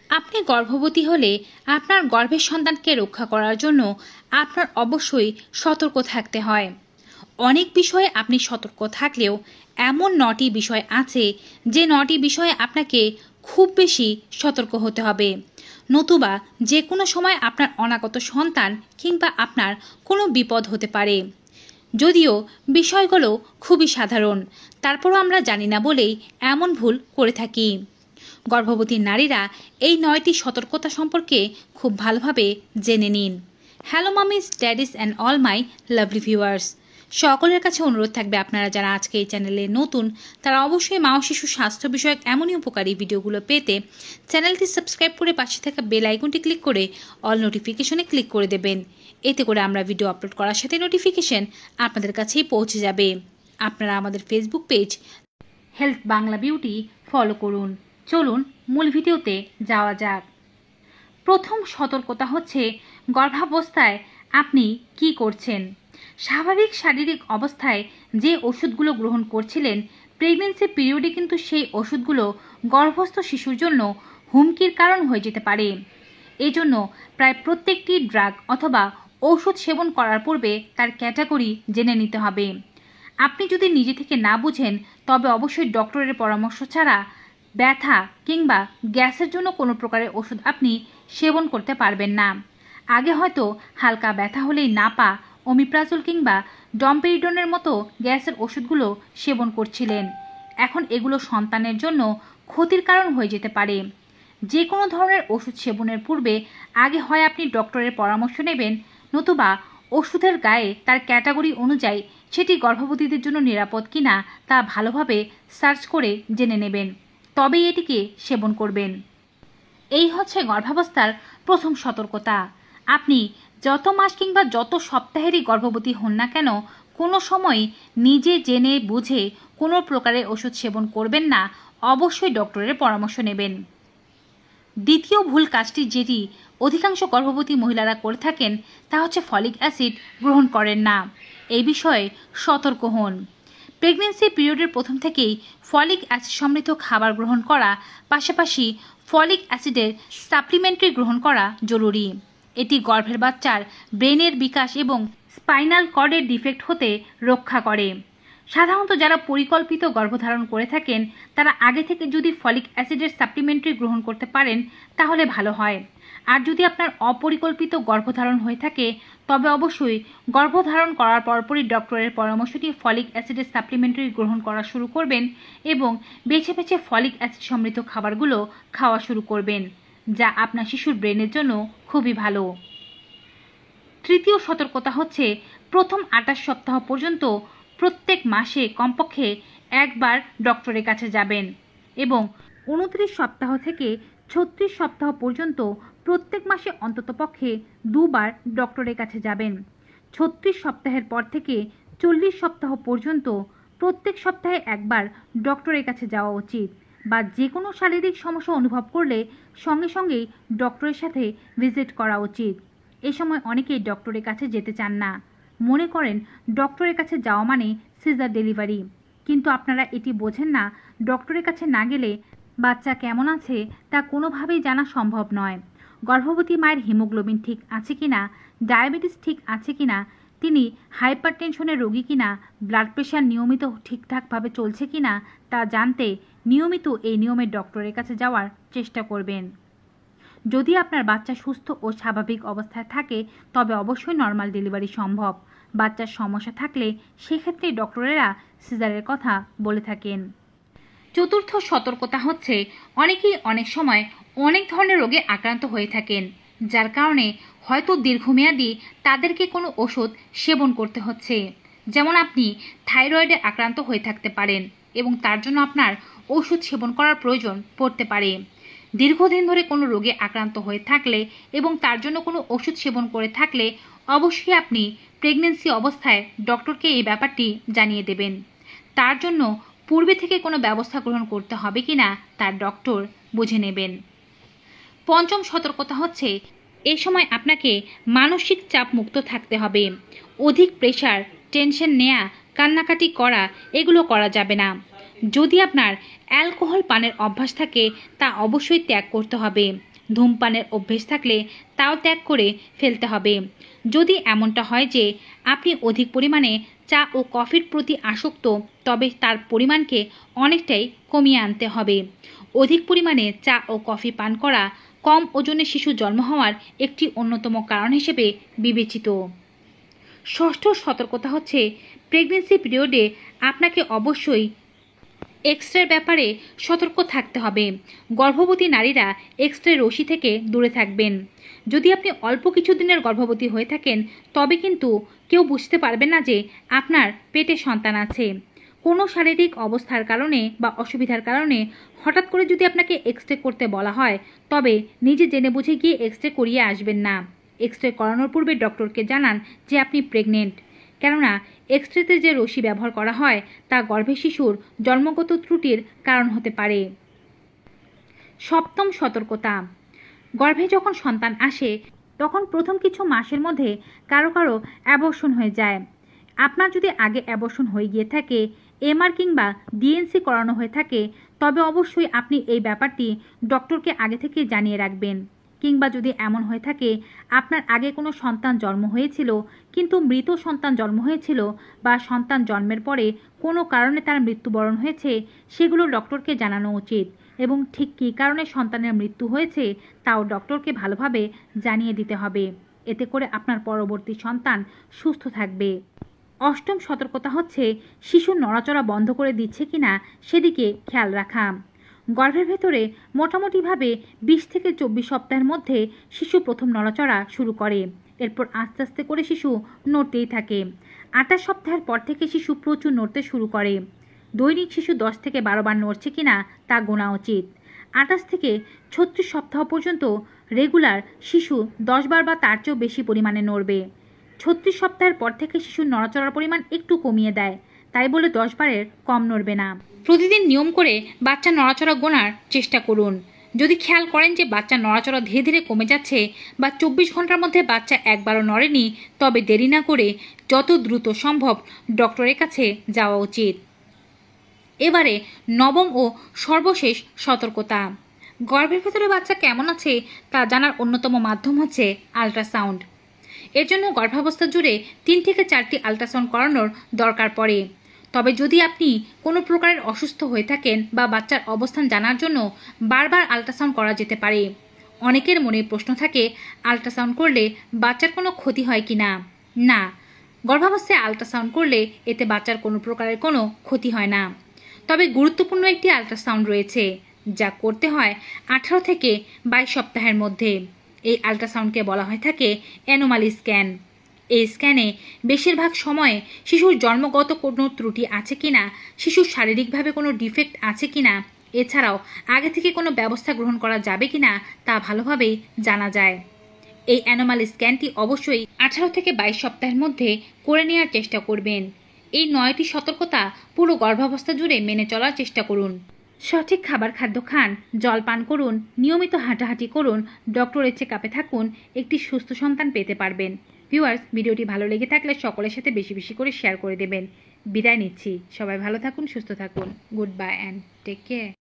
আপনি গর্ভবতী হলে আপনার গর্ভের সন্তানকে রক্ষা করার জন্য আপনার অবশ্যই সতর্ক থাকতে হয়। অনেক বিষয়ে আপনি সতর্ক থাকলেও এমন 9টি বিষয় আছে যে 9টি বিষয়ে আপনাকে খুব বেশি সতর্ক হতে হবে, নতুবা যে কোনো সময় আপনার অনাগত সন্তান কিংবা আপনার কোনো বিপদ হতে পারে। যদিও বিষয়গুলো খুবই সাধারণ, তারপরও আমরা জানি না বলেই এমন ভুল করে থাকি। গর্ভবতী নারীরা এই 9টি সতর্কতা সম্পর্কে খুব ভালোভাবে জেনে নিন। Hello মামিস, daddy's and all my lovely viewers, সকলের কাছে অনুরোধ থাকবে আপনারা যারা আজকে এই চ্যানেলে নতুন তারা অবশ্যই মা ও শিশু স্বাস্থ্য বিষয়ক এমনই উপকারী ভিডিওগুলো পেতে চ্যানেলটি সাবস্ক্রাইব করে পাশে থাকা বেল আইকনটি ক্লিক করে অল নোটিফিকেশনে ক্লিক করে দেবেন। এতে করে আমরা ভিডিও আপলোড করার সাথে নোটিফিকেশন আপনাদের কাছেই পৌঁছে যাবে। আপনারা আমাদের Facebook page health Bangla beauty follow করুন। চলুন মূল ভিডিওতে যাওয়া যাক। প্রথম সতর্কতা হচ্ছে গর্ভাবস্থায় আপনি কি করছেন। স্বাভাবিক শারীরিক অবস্থায় যে ওষুধগুলো গ্রহণ করছিলেন, প্রেগন্যান্সি পিরিয়ডে কিন্তু সেই ওষুধগুলো গর্ভস্থ শিশুর জন্য হুমকির কারণ হয়ে যেতে পারে। এজন্য প্রায় প্রত্যেকটি ড্রাগ অথবা ঔষধ সেবন করার পূর্বে তার ক্যাটাগরি জেনে নিতে হবে। আপনি যদি নিজে থেকে না বুঝেন তবে অবশ্যই ডক্টরের পরামর্শ ছাড়া ব্যথা কিংবা গ্যাসের জন্য কোনো প্রকারের ওষুধ আপনি সেবন করতে পারবেন না। আগে হয়তো হালকা ব্যথা হলেই নাপা, ওমিপ্রাজল কিংবা ডম্পেরিডনের মতো গ্যাসের ওষুধগুলো সেবন করছিলেন। এখন এগুলো সন্তানের জন্য ক্ষতির কারণ হয়ে যেতে পারে। যে কোনো ধরনের ওষুধ সেবনের পূর্বে আগে হয় আপনি ডক্টরের পরামর্শ নেবেন, নতুবা ওষুধের গায়ে তার ক্যাটাগরি অনুযায়ী সেটি গর্ভবতীদের জন্য নিরাপদ কিনা তা ভালোভাবে সার্চ করে জেনে নেবেন, তবেই এটিকে সেবন করবেন। এই হচ্ছে গর্ভাবস্থার প্রথম সতর্কতা। আপনি যত মাস কিংবা যত সপ্তাহেরই গর্ভবতী হন না কেন, কোনো সময় নিজে জেনে বুঝে কোনো প্রকারের ওষুধ সেবন করবেন না, অবশ্যই ডক্টরের পরামর্শ নেবেন। দ্বিতীয় ভুল কাজটি যেটি অধিকাংশ গর্ভবতী মহিলারা করে থাকেন তা হচ্ছে ফলিক অ্যাসিড গ্রহণ করেন না। এই বিষয়ে সতর্ক হন। প্রেগন্যান্সি পিরিয়ডের প্রথম থেকেই ফলিক অ্যাসিড সমৃদ্ধ খাবার গ্রহণ করা, পাশাপাশি ফলিক অ্যাসিডের সাপ্লিমেন্টারি গ্রহণ করা জরুরি। এটি গর্ভের বাচ্চার ব্রেনের বিকাশ এবং স্পাইনাল কর্ডের ডিফেক্ট হতে রক্ষা করে। সাধারণত যারা পরিকল্পিত গর্ভধারণ করে থাকেন তারা আগে থেকে যদি ফলিক অ্যাসিডের সাপ্লিমেন্টারি গ্রহণ করতে পারেন তাহলে ভালো হয়। আর যদি আপনার অপরিকল্পিত গর্ভধারণ হয়ে থাকে তবে অবশ্যই গর্ভধারণ করার পরপরই ডক্টরের পরামর্শ নিয়ে ফলিক অ্যাসিডের সাপ্লিমেন্টারি গ্রহণ করা শুরু করবেন এবং বেছে বেছে ফলিক অ্যাসিড সমৃদ্ধ খাবারগুলো খাওয়া শুরু করবেন, যা আপনার শিশুর ব্রেনের জন্য খুবই ভালো। তৃতীয় সতর্কতা হচ্ছে প্রথম 28 সপ্তাহ পর্যন্ত প্রত্যেক মাসে কমপক্ষে একবার ডক্টরের কাছে যাবেন এবং 29 সপ্তাহ থেকে 36 সপ্তাহ পর্যন্ত প্রত্যেক মাসে অন্ততপক্ষে 2বার ডক্টরের কাছে যাবেন। 36 সপ্তাহের পর থেকে 40 সপ্তাহ পর্যন্ত প্রত্যেক সপ্তাহে একবার ডক্টরের কাছে যাওয়া উচিত, বা যে কোনো শারীরিক সমস্যা অনুভব করলে সঙ্গে সঙ্গেই ডক্টরের সাথে ভিজিট করা উচিত। এ সময় অনেকেই ডক্টরের কাছে যেতে চান না, মনে করেন ডক্টরের কাছে যাওয়া মানে সিজার ডেলিভারি। কিন্তু আপনারা এটি বোঝেন না, ডক্টরের কাছে না গেলে বাচ্চা কেমন আছে তা কোনোভাবেই জানা সম্ভব নয়। গর্ভবতী মায়ের হিমোগ্লোবিন ঠিক আছে কিনা, ডায়াবেটিস ঠিক আছে কিনা, তিনি হাইপার টেনশনের রোগী কিনা, ব্লাড প্রেশার নিয়মিত ঠিকঠাকভাবে চলছে কিনা তা জানতে নিয়মিত এই নিয়মের ডক্টরের কাছে যাওয়ার চেষ্টা করবেন। যদি আপনার বাচ্চা সুস্থ ও স্বাভাবিক অবস্থায় থাকে তবে অবশ্যই নর্মাল ডেলিভারি সম্ভব। বাচ্চার সমস্যা থাকলে সেক্ষেত্রে ডক্টরেরা সিজারের কথা বলে থাকেন। চতুর্থ সতর্কতা হচ্ছে অনেকেই অনেক সময় অনেক ধরনের রোগে আক্রান্ত হয়ে থাকেন, যার কারণে হয়তো দীর্ঘমেয়াদী তাদেরকে কোনো ওষুধ সেবন করতে হচ্ছে। যেমন আপনি থাইরয়েডে আক্রান্ত হয়ে থাকতে পারেন এবং তার জন্য আপনার ওষুধ সেবন করার প্রয়োজন পড়তে পারে। দীর্ঘদিন ধরে কোনো রোগে আক্রান্ত হয়ে থাকলে এবং তার জন্য কোনো ওষুধ সেবন করে থাকলে অবশ্যই আপনি প্রেগন্যান্সি অবস্থায় ডক্টরকে এই ব্যাপারটি জানিয়ে দেবেন। তার জন্য পূর্বে থেকে কোনো ব্যবস্থা গ্রহণ করতে হবে কিনা তার ডক্টর বুঝে নেবেন। পঞ্চম সতর্কতা হচ্ছে এই সময় আপনাকে মানসিক চাপ মুক্ত থাকতে হবে। অধিক প্রেশার, টেনশন নেওয়া, কান্নাকাটি করা এগুলো করা যাবে না। যদি আপনার অ্যালকোহল পানের অভ্যাস থাকে তা অবশ্যই ত্যাগ করতে হবে। ধূমপানের অভ্যেস থাকলে তাও ত্যাগ করে ফেলতে হবে। যদি এমনটা হয় যে আপনি অধিক পরিমাণে চা ও কফির প্রতি আসক্ত, তবে তার পরিমাণকে অনেকটাই কমিয়ে আনতে হবে। অধিক পরিমাণে চা ও কফি পান করা কম ওজনের শিশু জন্ম হওয়ার একটি অন্যতম কারণ হিসেবে বিবেচিত। ষষ্ঠ সতর্কতা হচ্ছে, প্রেগনেন্সি পিরিয়ডে আপনাকে অবশ্যই এক্স-রের ব্যাপারে সতর্ক থাকতে হবে। গর্ভবতী নারীরা এক্স-রে রশ্মি থেকে দূরে থাকবেন। যদি আপনি অল্প কিছু দিনের গর্ভবতী হয়ে থাকেন, তবে কিন্তু কেউ বুঝতে পারবে না যে আপনার পেটে সন্তান আছে। কোনো শারীরিক অবস্থার কারণে বা অসুবিধার কারণে হঠাৎ করে যদি আপনাকে এক্স-রে করতে বলা হয়, তবে নিজে জেনে বুঝে গিয়ে এক্স-রে করিয়ে আসবেন না। এক্স-রে করানোর পূর্বে ডক্টরকে জানান যে আপনি প্রেগনেন্ট, কেননা এক্স-রেতে যে রশ্মি ব্যবহার করা হয় তা গর্ভে শিশুর জন্মগত ত্রুটির কারণ হতে পারে। সপ্তম সতর্কতা, গর্ভে যখন সন্তান আসে তখন প্রথম কিছু মাসের মধ্যে কারো কারো অ্যাবর্শন হয়ে যায়। আপনার যদি আগে অ্যাবর্শন হয়ে গিয়ে থাকে, এমআর কিংবা ডিএনসি করানো হয়ে থাকে, তবে অবশ্যই আপনি এই ব্যাপারটি ডক্টরকে আগে থেকে জানিয়ে রাখবেন। কিংবা যদি এমন হয়ে থাকে আপনার আগে কোনো সন্তান জন্ম হয়েছিল কিন্তু মৃত সন্তান জন্ম হয়েছিল, বা সন্তান জন্মের পরে কোনো কারণে তার মৃত্যুবরণ হয়েছে, সেগুলো ডক্টরকে জানানো উচিত। এবং ঠিক কী কারণে সন্তানের মৃত্যু হয়েছে তাও ডক্টরকে ভালোভাবে জানিয়ে দিতে হবে। এতে করে আপনার পরবর্তী সন্তান সুস্থ থাকবে। অষ্টম সতর্কতা হচ্ছে, শিশু নড়াচড়া বন্ধ করে দিচ্ছে কিনা সেদিকে খেয়াল রাখা। গর্ভের ভেতরে মোটামুটিভাবে 20 থেকে 24 সপ্তাহের মধ্যে শিশু প্রথম নড়াচড়া শুরু করে। এরপর আস্তে আস্তে করে শিশু নড়তেই থাকে। 28 সপ্তাহের পর থেকে শিশু প্রচুর নড়তে শুরু করে। দৈনিক শিশু 10 থেকে 12 বার নড়ছে কিনা তা গোনা উচিত। 28 থেকে 36 সপ্তাহ পর্যন্ত রেগুলার শিশু 10 বার বা তার চেয়েও বেশি পরিমাণে নড়বে। 36 সপ্তাহের পর থেকে শিশুর নড়াচড়ার পরিমাণ একটু কমিয়ে দেয়, তাই বলে 10 বারের কম নড়বে না। প্রতিদিন নিয়ম করে বাচ্চা নড়াচড়া গোনার চেষ্টা করুন। যদি খেয়াল করেন যে বাচ্চা নড়াচড়া ধীরে ধীরে কমে যাচ্ছে বা 24 ঘন্টার মধ্যে বাচ্চা একবারও নড়েনি, তবে দেরি না করে যত দ্রুত সম্ভব ডক্টরের কাছে যাওয়া উচিত। এবারে নবম ও সর্বশেষ সতর্কতা, গর্ভের ভেতরে বাচ্চা কেমন আছে তা জানার অন্যতম মাধ্যম হচ্ছে আল্ট্রাসাউন্ড। এর জন্য গর্ভাবস্থা জুড়ে 3 থেকে 4টি আল্ট্রাসাউন্ড করানোর দরকার পড়ে। তবে যদি আপনি কোনো প্রকারের অসুস্থ হয়ে থাকেন বা বাচ্চার অবস্থান জানার জন্য বারবার আল্ট্রাসাউন্ড করা যেতে পারে। অনেকের মনে প্রশ্ন থাকে, আল্ট্রাসাউন্ড করলে বাচ্চার কোনো ক্ষতি হয় কি না? না, গর্ভাবস্থায় আল্ট্রাসাউন্ড করলে এতে বাচ্চার কোনো প্রকারের কোনো ক্ষতি হয় না। তবে গুরুত্বপূর্ণ একটি আল্ট্রাসাউন্ড রয়েছে যা করতে হয় 18 থেকে 22 সপ্তাহের মধ্যে। এই আল্ট্রাসাউন্ডকে বলা হয়ে থাকে অ্যানোমালি স্ক্যান। এই স্ক্যানে বেশিরভাগ সময়ে শিশুর জন্মগত কোনো ত্রুটি আছে কিনা, শিশুর শারীরিকভাবে কোনো ডিফেক্ট আছে কিনা, এছাড়াও আগে থেকে কোনো ব্যবস্থা গ্রহণ করা যাবে কিনা তা ভালোভাবেই জানা যায়। এই অ্যানোমালি স্ক্যানটি অবশ্যই 18 থেকে 22 সপ্তাহের মধ্যে করে নেওয়ার চেষ্টা করবেন। এই 9টি সতর্কতা পুরো গর্ভাবস্থা জুড়ে মেনে চলার চেষ্টা করুন। সঠিক খাদ্য খান, জল পান করুন, নিয়মিত হাঁটাহাঁটি করুন, ডক্টরের চেকআপে থাকুন, একটি সুস্থ সন্তান পেতে পারবেন। ভিউয়ার্স, ভিডিওটি ভালো লেগে থাকলে সকলের সাথে বেশি বেশি করে শেয়ার করে দেবেন। বিদায় নিচ্ছি। সবাই ভালো থাকুন, সুস্থ থাকুন। Goodbye and take care.